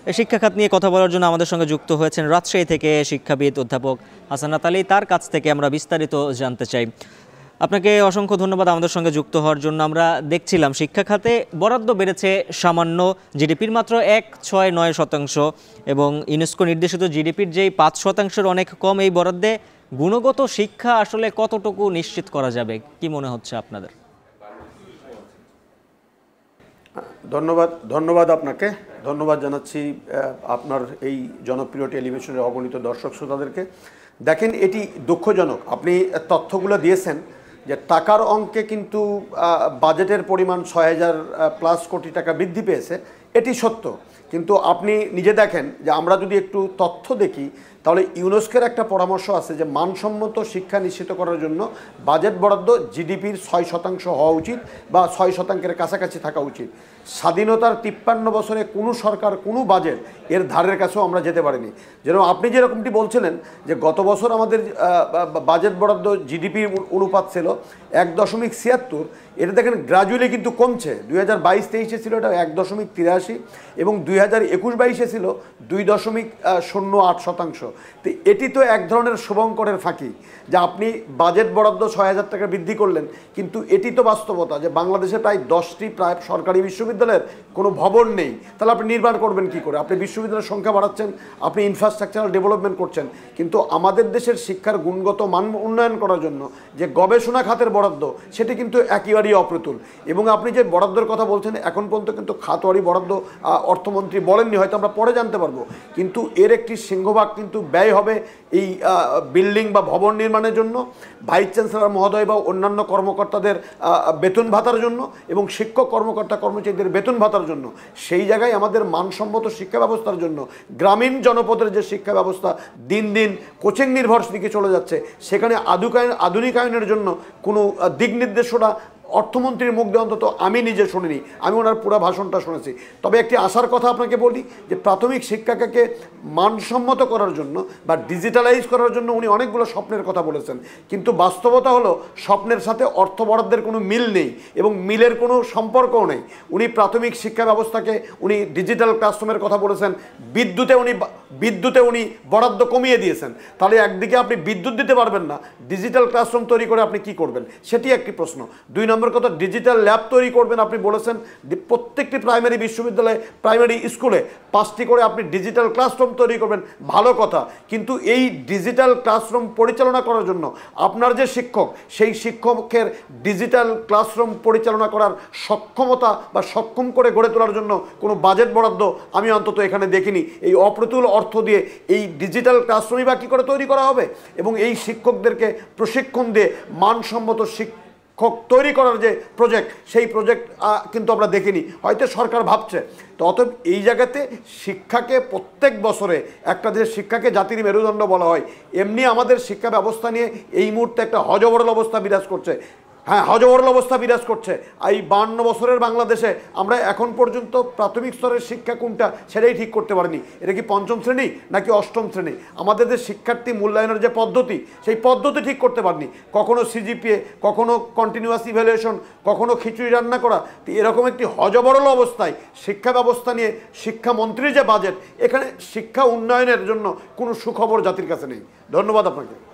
এই শিক্ষা খাত নিয়ে কথা বলার জন্য আমাদের সঙ্গে যুক্ত হয়েছেন রাজশাহী থেকে শিক্ষাবিদ অধ্যাপক হাসানাত আলী। তার কাছ থেকে আমরা বিস্তারিত জানতে চাই। আপনাকে অসংখ্য ধন্যবাদ আমাদের সঙ্গে যুক্ত হওয়ার জন্য। আমরা দেখছিলাম শিক্ষা খাতে বরাদ্দ বেড়েছে সামান্য, জিডিপির মাত্র 1.69% এবং ইউনেস্কো নির্দেশিত জিডিপির যেই 5%-এর অনেক কম এই বরাদ্দে গুণগত শিক্ষা আসলে কতটুকু নিশ্চিত করা যাবে, কি মনে হচ্ছে আপনাদের? ধন্যবাদ আপনাকে ধন্যবাদ জানাচ্ছি আপনার এই জনপ্রিয় টেলিভিশনের অগণিত দর্শক শ্রোতাদেরকে। দেখেন, এটি দুঃখজনক, আপনি তথ্যগুলো দিয়েছেন যে টাকার অঙ্কে কিন্তু বাজেটের পরিমাণ ৬,০০০+ কোটি টাকা বৃদ্ধি পেয়েছে, এটি সত্য। কিন্তু আপনি নিজে দেখেন যে আমরা যদি একটু তথ্য দেখি তাহলে ইউনেস্কোর একটা পরামর্শ আছে যে মানসম্মত শিক্ষা নিশ্চিত করার জন্য বাজেট বরাদ্দ জিডিপির ৬% হওয়া উচিত বা ৬%-এর কাছাকাছি থাকা উচিত। স্বাধীনতার ৫৩ বছরে কোনো সরকার কোনো বাজেট এর ধারের কাছেও আমরা যেতে পারিনি। যেরকম আপনি যেরকমটি বলছিলেন যে গত বছর আমাদের বাজেট বরাদ্দ জিডিপির অনুপাত ছিল ১.৭৬, এটা দেখেন গ্রাজুয়ালি কিন্তু কমছে। ২০২২-২৩-এ ছিল এটা ১.৮৩ এবং ২০২১-২২-এ ছিল ২.০৮%। তো এটি তো এক ধরনের শুভঙ্করের ফাঁকি যে আপনি বাজেট বরাদ্দ ৬,০০০ টাকা বৃদ্ধি করলেন, কিন্তু এটি তো বাস্তবতা যে বাংলাদেশে প্রায় 10টি প্রায় সরকারি বিশ্ববিদ্যালয়ের কোনো ভবন নেই। তাহলে আপনি নির্মাণ করবেন কি করে? আপনি বিশ্ববিদ্যালয়ের সংখ্যা বাড়াচ্ছেন, আপনি ইনফ্রাস্ট্রাকচারাল ডেভেলপমেন্ট করছেন, কিন্তু আমাদের দেশের শিক্ষার গুণগত মান উন্নয়ন করার জন্য যে গবেষণা খাতের বরাদ্দ সেটি কিন্তু একেবারেই অপ্রতুল। এবং আপনি যে বরাদ্দের কথা বলছেন এখন পর্যন্ত কিন্তু খাতওয়ারি বরাদ্দ অর্থমন্ত্রী বলেননি, হয়তো আমরা পরে জানতে পারবো, কিন্তু এর একটি সিংহভাগ কিন্তু ব্যয় হবে এই বিল্ডিং বা ভবন নির্মাণের জন্য, ভাইস চ্যান্সেলর মহোদয় বা অন্যান্য কর্মকর্তাদের বেতন ভাতার জন্য এবং শিক্ষক কর্মকর্তা কর্মচারীদের বেতন ভাতার জন্য। সেই জায়গায় আমাদের মানসম্মত শিক্ষা ব্যবস্থার জন্য গ্রামীণ জনপদের যে শিক্ষা ব্যবস্থা দিন দিন কোচিং নির্ভর দিকে চলে যাচ্ছে, সেখানে আধুনিকায়নের জন্য কোনো দিক নির্দেশনা অর্থমন্ত্রীর মুখ দিয়ে অন্তত আমি নিজে শুনিনি, আমি ওনার পুরো ভাষণটা শুনেছি। তবে একটি আশার কথা আপনাকে বলি যে প্রাথমিক শিক্ষাকে মানসম্মত করার জন্য বা ডিজিটালাইজ করার জন্য উনি অনেকগুলো স্বপ্নের কথা বলেছেন, কিন্তু বাস্তবতা হলো স্বপ্নের সাথে অর্থ বরাদ্দের কোনো মিল নেই এবং মিলের কোনো সম্পর্কও নেই। উনি প্রাথমিক শিক্ষা ব্যবস্থাকে উনি ডিজিটাল ক্লাসরুমের কথা বলেছেন, বিদ্যুতে উনি বরাদ্দ কমিয়ে দিয়েছেন। তাহলে একদিকে আপনি বিদ্যুৎ দিতে পারবেন না, ডিজিটাল ক্লাসরুম তৈরি করে আপনি কি করবেন, সেটি একটি প্রশ্ন। ২ নম্বর কথা, ডিজিটাল ল্যাব তৈরি করবেন, আপনি বলেছেন প্রত্যেকটি প্রাইমারি বিশ্ববিদ্যালয়ে প্রাইমারি স্কুলে 5টি করে আপনি ডিজিটাল ক্লাসরুম তৈরি করবেন, ভালো কথা। কিন্তু এই ডিজিটাল ক্লাসরুম পরিচালনা করার জন্য আপনার যে শিক্ষক, সেই শিক্ষকের ডিজিটাল ক্লাসরুম পরিচালনা করার সক্ষমতা বা সক্ষম করে গড়ে তোলার জন্য কোনো বাজেট বরাদ্দ আমি অন্তত এখানে দেখিনি। এই অপ্রতুল অর্থ দিয়ে এই ডিজিটাল ক্লাসরুমই বা কী করে তৈরি করা হবে এবং এই শিক্ষকদেরকে প্রশিক্ষণ দিয়ে মানসম্মত শিক্ষক তৈরি করার যে প্রজেক্ট, সেই প্রজেক্ট কিন্তু আমরা দেখিনি, হয়তো সরকার ভাবছে। তো অতএব এই জায়গাতে শিক্ষাকে প্রত্যেক বছরে একটা যে শিক্ষাকে জাতির মেরুদণ্ড বলা হয়, এমনি আমাদের শিক্ষা ব্যবস্থা নিয়ে এই মুহূর্তে একটা হযবরল অবস্থা বিরাজ করছে। হ্যাঁ, হযবরল অবস্থা বিরাজ করছে। এই 52 বছরের বাংলাদেশে আমরা এখন পর্যন্ত প্রাথমিক স্তরের শিক্ষা কোনটা সেটাই ঠিক করতে পারিনি। এটা কি 5ম শ্রেণী নাকি 8ম শ্রেণী? আমাদের যে শিক্ষার্থী মূল্যায়নের যে পদ্ধতি, সেই পদ্ধতি ঠিক করতে পারিনি। কখনো সিজিপিএ, কখনো কন্টিনিউয়াস ইভ্যালুয়েশন, কখনো খিচুড়ি রান্না করা। তো এরকম একটি হযবরল অবস্থায় শিক্ষা ব্যবস্থা নিয়ে শিক্ষামন্ত্রীর যে বাজেট, এখানে শিক্ষা উন্নয়নের জন্য কোনো সুখবর জাতির কাছে নেই। ধন্যবাদ আপনাকে।